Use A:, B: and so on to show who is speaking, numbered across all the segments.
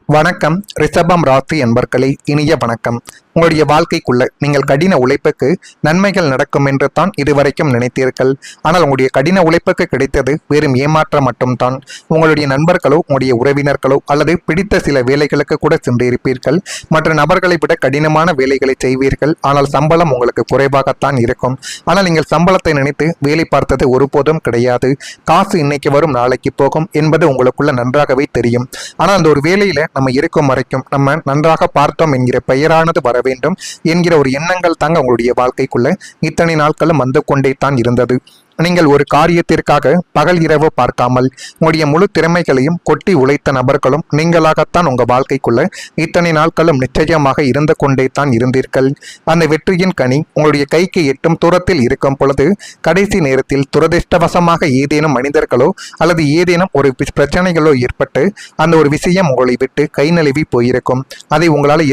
A: வணக்கம். ரிஷபம் ராசி என்பர்களே, இனிய வணக்கம். உங்களுடைய வாழ்க்கைக்குள்ள நீங்கள் கடின உழைப்புக்கு நன்மைகள் நடக்கும் என்று தான் இதுவரைக்கும் நினைத்தீர்கள். ஆனால் உங்களுடைய கடின உழைப்புக்கு கிடைத்தது வெறும் ஏமாற்றம் மட்டும்தான். உங்களுடைய நண்பர்களோ உங்களுடைய உறவினர்களோ அல்லது பிடித்த சில வேலைகளுக்கு கூட சென்றிருப்பீர்கள். மற்ற நபர்களை விட கடினமான வேலைகளை செய்வீர்கள். ஆனால் சம்பளம் உங்களுக்கு குறைவாகத்தான் இருக்கும். ஆனால் நீங்கள் சம்பளத்தை நினைத்து வேலை பார்த்தது ஒருபோதும் கிடையாது. காசு இன்னைக்கு வரும் நாளைக்கு போகும் என்பது உங்களுக்குள்ள நன்றாகவே தெரியும். ஆனால் அந்த ஒரு வேலையில நம்ம இருக்கும் வரைக்கும் நம்ம நன்றாக பார்த்தோம் என்கிற பெயரானது வர வேண்டும் என்கிற ஒரு எண்ணங்கள் தாங்க உங்களுடைய வாழ்க்கைக்குள்ள இத்தனை நாட்களும் வந்து கொண்டே தான் இருந்தது. நீங்கள் ஒரு காரியத்திற்காக பகல் இரவு பார்க்காமல் உங்களுடைய முழு திறமைகளையும் கொட்டி உழைத்த நபர்களும் நீங்களாகத்தான் உங்க வாழ்க்கைக்குள்ள இத்தனை நாட்களும் நிச்சயமாக இருந்து கொண்டே தான் இருந்தீர்கள். அந்த வெற்றியின் கனி உங்களுடைய கைக்கு எட்டும் தூரத்தில் இருக்கும் பொழுது கடைசி நேரத்தில் துரதிர்ஷ்டவசமாக ஏதேனும் மனிதர்களோ அல்லது ஏதேனும் ஒரு பிரச்சனைகளோ ஏற்பட்டு அந்த ஒரு விஷயம் உங்களை விட்டு கை நழுவி போயிருக்கும். அதை உங்களால்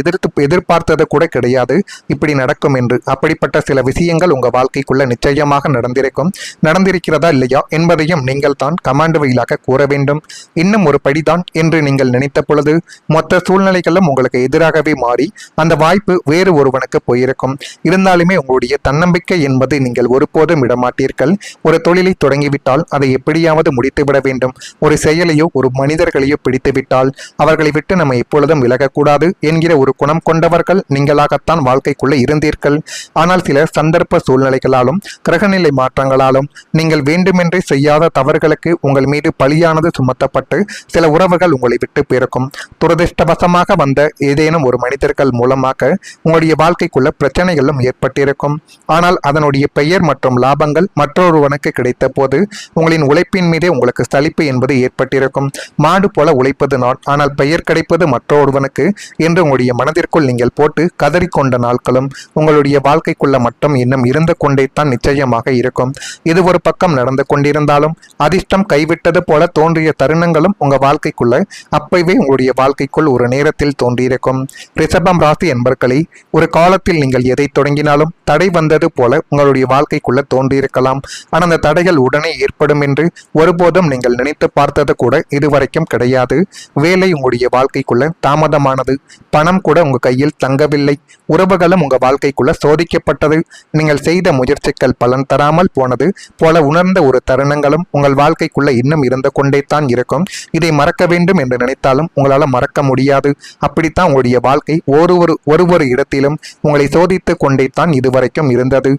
A: எதிர்பார்த்தது கூட கிடையாது இப்படி நடக்கும் என்று. அப்படிப்பட்ட சில விஷயங்கள் உங்க வாழ்க்கைக்குள்ள நிச்சயமாக நடந்திருக்கிறதா இல்லையா என்பதையும் நீங்கள் தான் கமாண்ட் வழியாக கூற வேண்டும். இன்னும் ஒரு படிதான் என்று நீங்கள் நினைத்த பொழுது மொத்த சூழ்நிலைகளும் உங்களுக்கு எதிராகவே மாறி அந்த வாய்ப்பு வேறு ஒருவனுக்கு போயிருக்கும். இருந்தாலுமே உங்களுடைய தன்னம்பிக்கை என்பது நீங்கள் ஒருபோதும் விடமாட்டீர்கள். ஒரு தொழிலை தொடங்கிவிட்டால் அதை எப்படியாவது முடித்துவிட வேண்டும். ஒரு செயலையோ ஒரு மனிதர்களையோ பிடித்துவிட்டால் அவர்களை விட்டு நம்ம எப்பொழுதும் விலகக்கூடாது என்கிற ஒரு குணம் கொண்டவர்கள் நீங்களாகத்தான் வாழ்க்கைக்குள்ள இருந்தீர்கள். ஆனால் சில சந்தர்ப்ப சூழ்நிலைகளாலும் கிரகநிலை மாற்றங்களாலும் நீங்கள் வேண்டுமென்றே செய்யாத தவறுகளுக்கு உங்கள் மீது பழியானது சுமத்தப்பட்டு சில உறவுகள் உங்களை விட்டு பிறக்கும். துரதிர்ஷ்டவசமாக வந்த ஏதேனும் ஒரு மனிதர்கள் மூலமாக உங்களுடைய வாழ்க்கைக்குள்ள பிரச்சனைகளும் ஏற்பட்டிருக்கும். ஆனால் அதனுடைய பெயர் மற்றும் லாபங்கள் மற்றொருவனுக்கு கிடைத்த போது உங்களின் உழைப்பின் மீதே உங்களுக்கு சலிப்பு என்பது ஏற்பட்டிருக்கும். மாடு போல உழைப்பது நான், ஆனால் பெயர் கிடைப்பது மற்றொருவனுக்கு என்று உங்களுடைய மனதிற்குள் நீங்கள் போட்டு கதறிக்கொண்ட நாட்களும் உங்களுடைய வாழ்க்கைக்குள்ள மட்டும் இன்னும் இருந்து கொண்டே தான் நிச்சயமாக இருக்கும். இது ஒரு பக்கம் நடந்து கொண்டிருந்தாலும் அதிர்ஷ்டம் கைவிட்டது போல தோன்றிய தருணங்களும் உங்க வாழ்க்கைக்குள்ள அப்பவே உங்களுடைய வாழ்க்கைக்குள் ஒரு நேரத்தில் தோன்றியிருக்கும். ரிஷபம் ராசி என்பர்களே, ஒரு காலத்தில் நீங்கள் எதை தொடங்கினாலும் தடை வந்தது போல உங்களுடைய வாழ்க்கைக்குள்ள தோன்றியிருக்கலாம். ஆனால் அந்த தடைகள் உடனே ஏற்படும் என்று ஒருபோதும் நீங்கள் நினைத்து பார்த்தது கூட இதுவரைக்கும் கிடையாது. வேலை உங்களுடைய வாழ்க்கைக்குள்ள தாமதமானது. பணம் கூட உங்க கையில் தங்கவில்லை. உறவுகளும் உங்க வாழ்க்கைக்குள்ள சோதிக்கப்பட்டது. நீங்கள் செய்த முயற்சிகள் பலன் தராமல் போனது போல உணர்ந்த ஒரு தருணங்களும் உங்கள் வாழ்க்கைக்குள்ள இன்னும் இருந்து கொண்டே தான் இருக்கும். இதை மறக்க வேண்டும் என்று நினைத்தாலும் உங்களால மறக்க முடியாது. அப்படித்தான் உங்களுடைய வாழ்க்கை ஒரு இடத்திலும் உங்களை சோதித்து கொண்டே தான் இதுவரைக்கும் இருந்தது.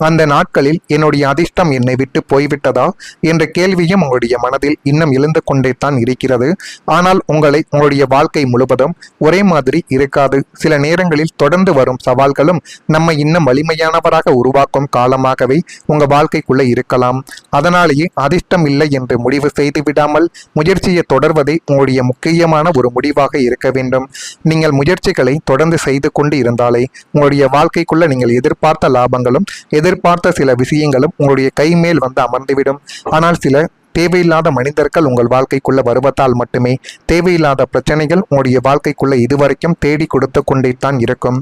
A: அந்த நாட்களில் என்னுடைய அதிர்ஷ்டம் என்னை விட்டு போய்விட்டதா என்ற கேள்வியும் உங்களுடைய மனதில் இன்னும் எழுந்து கொண்டே தான் இருக்கிறது. ஆனால் உங்களுடைய வாழ்க்கை முழுவதும் ஒரே மாதிரி இருக்காது. சில நேரங்களில் தொடர்ந்து வரும் சவால்களும் நம்மை இன்னும் வலிமையானவராக உருவாக்கும் காலமாகவே உங்க வாழ்க்கைக்குள்ள இருக்கலாம். அதனாலேயே அதிர்ஷ்டம் இல்லை என்று முடிவு செய்து விடாமல் முயற்சியை தொடர்வதே உங்களுடைய முக்கியமான ஒரு முடிவாக இருக்க வேண்டும். நீங்கள் முயற்சிகளை தொடர்ந்து செய்து கொண்டு இருந்தாலே உங்களுடைய வாழ்க்கைக்குள்ள நீங்கள் எதிர்பார்த்த லாபங்களும் எதிர்பார்த்த சில விஷயங்களும் உங்களுடைய கை மேல் வந்து அமர்ந்துவிடும். ஆனால் சில தேவையில்லாத மனிதர்கள் உங்கள் வாழ்க்கைக்குள்ள வருவதால் மட்டுமே தேவையில்லாத பிரச்சனைகள் உங்களுடைய வாழ்க்கைக்குள்ள இதுவரைக்கும் தேடி கொடுத்து கொண்டே தான் இருக்கும்.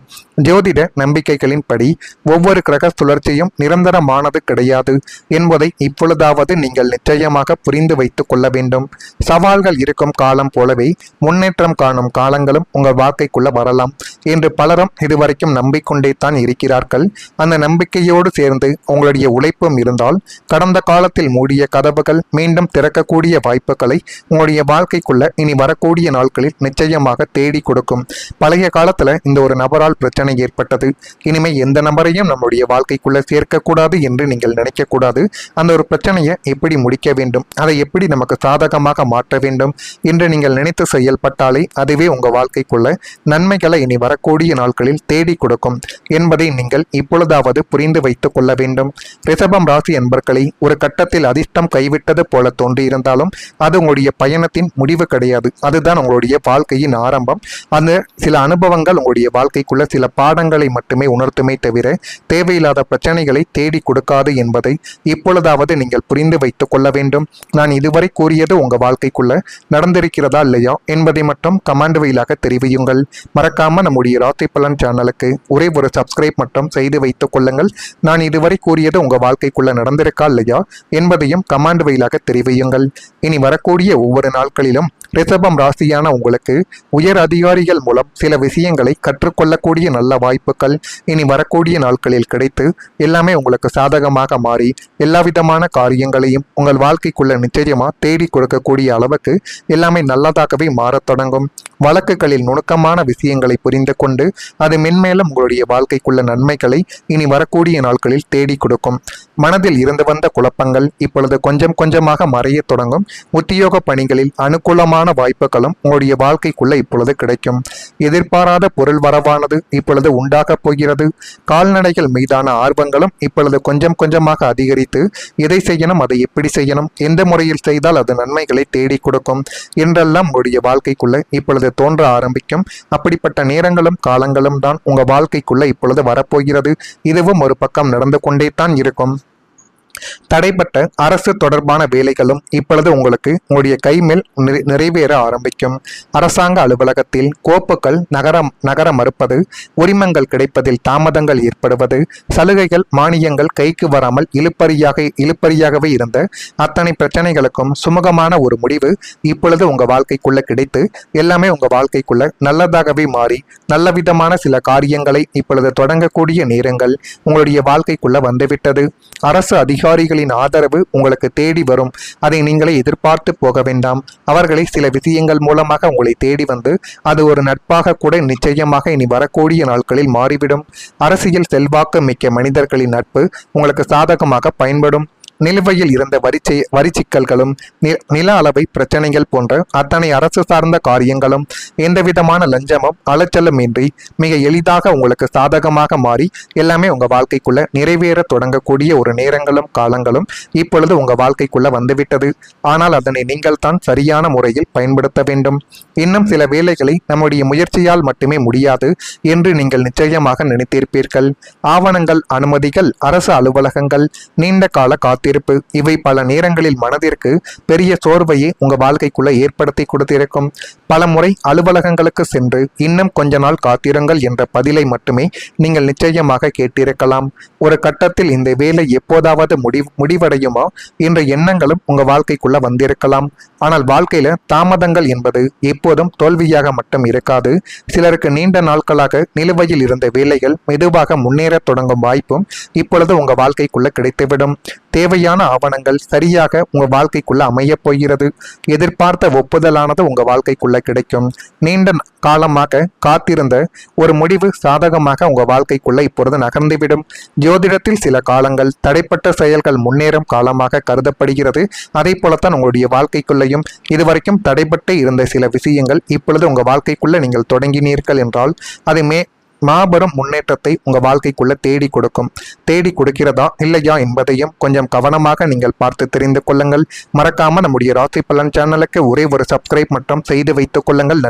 A: ஜோதிட நம்பிக்கைகளின் படி ஒவ்வொரு கிரக சுழற்சியும் நிரந்தரமானது கிடையாது என்பதை இப்பொழுதாவது நீங்கள் நிச்சயமாக புரிந்து வைத்துக் கொள்ள வேண்டும். சவால்கள் இருக்கும் காலம் போலவே முன்னேற்றம் காணும் காலங்களும் உங்கள் வாழ்க்கைக்குள்ள வரலாம் என்று பலரும் இதுவரைக்கும் நம்பிக்கொண்டே தான் இருக்கிறார்கள். அந்த நம்பிக்கையோடு சேர்ந்து உங்களுடைய உழைப்பும் இருந்தால் கடந்த காலத்தில் மூடிய கதவுகள் மீண்டும் திறக்கக்கூடிய வாய்ப்புகளை உங்களுடைய வாழ்க்கைக்குள்ள இனி வரக்கூடிய நாட்களில் நிச்சயமாக தேடி கொடுக்கும். பழைய காலத்துல இந்த ஒரு நபரால் பிரச்சனை ஏற்பட்டது, இனிமே எந்த நபரையும் நம்முடைய வாழ்க்கைக்குள்ள சேர்க்கக்கூடாது என்று நீங்கள் நினைக்கக்கூடாது. அந்த ஒரு பிரச்சனையை எப்படி முடிக்க வேண்டும், அதை எப்படி நமக்கு சாதகமாக மாற்ற வேண்டும் என்று நீங்கள் நினைத்து செயல்பட்டாலே அதுவே உங்க வாழ்க்கைக்குள்ள நன்மைகளை இனி வரக்கூடிய நாட்களில் தேடி கொடுக்கும் என்பதை நீங்கள் இப்பொழுதாவது புரிந்து வைத்துக் கொள்ள வேண்டும். ரிஷபம் ராசி என்பர்களை, ஒரு கட்டத்தில் அதிர்ஷ்டம் கைவிட்டது போல தோன்றியிருந்தாலும் அது உங்களுடைய பயணத்தின் முடிவு கிடையாது. அதுதான் உங்களுடைய வாழ்க்கையின் ஆரம்பம். அந்த சில அனுபவங்கள் உங்களுடைய வாழ்க்கைக்குள்ள சில பாடங்களை மட்டுமே உணர்த்துமே தவிர தேவையில்லாத பிரச்சனைகளை தேடி கொடுக்காது என்பதை இப்பொழுதாவது நீங்கள் புரிந்து வைத்துக் கொள்ள வேண்டும். நான் இதுவரை கூறியது உங்க வாழ்க்கைக்குள்ள நடந்திருக்கிறதா இல்லையா என்பதை மட்டும் கமெண்ட் வழியாக தெரிவியுங்கள். மறக்காம நம்முடைய ராசி பலன் சேனலுக்கு ஒரே ஒரு சப்ஸ்கிரைப் மட்டும் செய்து வைத்துக் கொள்ளுங்கள். நான் இதுவரை கூறியது உங்க வாழ்க்கைக்குள்ள நடந்திருக்கா இல்லையா என்பதையும் கமெண்ட் வழியாக தெரிவியுங்கள். இனி வரக்கூடிய ஒவ்வொரு நாட்களிலும் ரிஷபம் ராசியான உங்களுக்கு உயர் அதிகாரிகள் மூலம் சில விஷயங்களை கற்றுக்கொள்ளக்கூடிய நல்ல வாய்ப்புகள் இனி வரக்கூடிய நாட்களில் கிடைத்து எல்லாமே உங்களுக்கு சாதகமாக மாறி எல்லா விதமான காரியங்களையும் உங்கள் வாழ்க்கைக்குள்ள நிச்சயமா தேடி கொடுக்கக்கூடிய அளவுக்கு எல்லாமே நல்லதாகவே மாறத் தொடங்கும். வழக்குகளில் நுணுக்கமான விஷயங்களை புரிந்து கொண்டு அது மென்மேலும் உங்களுடைய வாழ்க்கைக்குள்ள நன்மைகளை இனி வரக்கூடிய நாட்களில் தேடி கொடுக்கும். மனதில் இருந்து வந்த குழப்பங்கள் இப்பொழுது கொஞ்சம் கொஞ்சமாக மறைய தொடங்கும். உத்தியோக பணிகளில் அனுகூலமான வாய்ப்புகளும் உங்களுடைய வாழ்க்கைக்குள்ள இப்பொழுது கிடைக்கும். எதிர்பாராத பொருள் வரவானது இப்பொழுது உண்டாகப் போகிறது. கால்நடைகள் மீதான ஆர்வங்களும் இப்பொழுது கொஞ்சம் கொஞ்சமாக அதிகரித்து எதை செய்யணும், அதை எப்படி செய்யணும், எந்த முறையில் செய்தால் அது நன்மைகளை தேடி கொடுக்கும் என்றெல்லாம் உங்களுடைய வாழ்க்கைக்குள்ள இப்பொழுது தோன்ற ஆரம்பிக்கும். அப்படிப்பட்ட நேரங்களும் காலங்களும் தான் உங்க வாழ்க்கைக்குள்ள இப்பொழுது வரப்போகிறது. இதுவும் ஒரு பக்கம் நடந்து கொண்டே தான் இருக்கும். தடைப்பட்ட அரசு தொடர்பான வேலைகளும் இப்பொழுது உங்களுக்கு உங்களுடைய கைமேல் நிறைவேற ஆரம்பிக்கும். அரசாங்க அலுவலகத்தில் கோப்புகள் நகர மறுப்பது, உரிமங்கள் கிடைப்பதில் தாமதங்கள் ஏற்படுவது, சலுகைகள் மானியங்கள் கைக்கு வராமல் இழுப்பறியாகவே இருந்த அத்தனை பிரச்சனைகளுக்கும் சுமூகமான ஒரு முடிவு இப்பொழுது உங்க வாழ்க்கைக்குள்ள கிடைத்து எல்லாமே உங்க வாழ்க்கைக்குள்ள நல்லதாகவே மாறி நல்ல விதமான சில காரியங்களை இப்பொழுது தொடங்கக்கூடிய நேரங்கள் உங்களுடைய வாழ்க்கைக்குள்ள வந்துவிட்டது. அரசு அதிகாரிகளின் ஆதரவு உங்களுக்கு தேடி வரும். அதை நீங்களே எதிர்பார்த்து போக வேண்டாம். அவர்களை சில விஷயங்கள் மூலமாக உங்களை தேடி வந்து அது ஒரு நட்பாக கூட நிச்சயமாக இனி வரக்கூடிய நாட்களில் மாறிவிடும். அரசியல் செல்வாக்கு மிக்க மனிதர்களின் நட்பு உங்களுக்கு சாதகமாக பயன்படும். நிலுவையில் இருந்த வரி சிக்கல்களும் நில அளவை பிரச்சனைகள் போன்ற அத்தனை அரசு சார்ந்த காரியங்களும் எந்தவிதமான லஞ்சமும் அலைச்சலும் இன்றி மிக எளிதாக உங்களுக்கு சாதகமாக மாறி எல்லாமே உங்க வாழ்க்கைக்குள்ள நிறைவேற தொடங்கக்கூடிய ஒரு நேரங்களும் காலங்களும் இப்பொழுது உங்க வாழ்க்கைக்குள்ள வந்துவிட்டது. ஆனால் அதனை நீங்கள் தான் சரியான முறையில் பயன்படுத்த வேண்டும். இன்னும் சில வேலைகளை நம்முடைய முயற்சியால் மட்டுமே முடியாது என்று நீங்கள் நிச்சயமாக நினைத்திருப்பீர்கள். ஆவணங்கள், அனுமதிகள், அரசு அலுவலகங்கள், நீண்ட கால இருப்பு இவை பல நேரங்களில் மனதிற்கு பெரிய சோர்வையை உங்க வாழ்க்கைக்குள்ள ஏற்படுத்தி கொடுத்திருக்கும். பல முறை அலுவலகங்களுக்கு சென்று இன்னும் கொஞ்ச நாள் காத்திருங்கள் என்ற பதிலை மட்டுமே நீங்கள் நிச்சயமாக கேட்டிருக்கலாம். ஒரு கட்டத்தில் இந்த வேலை எப்போதாவது முடிவடையுமா என்ற எண்ணங்களும் உங்க வாழ்க்கைக்குள்ள வந்திருக்கலாம். ஆனால் வாழ்க்கையில தாமதங்கள் என்பது எப்போதும் தோல்வியாக மட்டும் இருக்காது. சிலருக்கு நீண்ட நாட்களாக நிலுவையில் இருந்த வேலைகள் மெதுவாக முன்னேற தொடங்கும் வாய்ப்பும் இப்பொழுது உங்க வாழ்க்கைக்குள்ள கிடைத்துவிடும். தேவையான ஆவணங்கள் சரியாக உங்க வாழ்க்கைக்குள்ள அமைய போகிறது. எதிர்பார்த்த ஒப்புதலானது உங்க வாழ்க்கைக்குள்ள கிடைக்கும். நீண்ட காலமாக காத்திருந்த ஒரு முடிவு சாதகமாக உங்க வாழ்க்கைக்குள்ள இப்பொழுது நகர்ந்துவிடும். ஜோதிடத்தில் சில காலங்கள் தடைப்பட்ட செயல்கள் முன்னேறும் காலமாக கருதப்படுகிறது. அதே போலத்தான் உங்களுடைய வாழ்க்கைக்குள்ளையும் இதுவரைக்கும் தடைப்பட்டு இருந்த சில விஷயங்கள் இப்பொழுது உங்க வாழ்க்கைக்குள்ள நீங்கள் தொடங்கினீர்கள் என்றால் அது மாபெரும் முன்னேற்றத்தை உங்க வாழ்க்கைக்குள்ள தேடி கொடுக்கும். தேடி கொடுக்கிறதா இல்லையா என்பதையும் கொஞ்சம் கவனமாக நீங்கள் பார்த்து தெரிந்து கொள்ளுங்கள். மறக்காம நம்முடைய ராசி பலன் சேனலுக்கு ஒரே ஒரு சப்ஸ்கிரைப் மட்டும் செய்து வைத்துக் கொள்ளுங்கள்.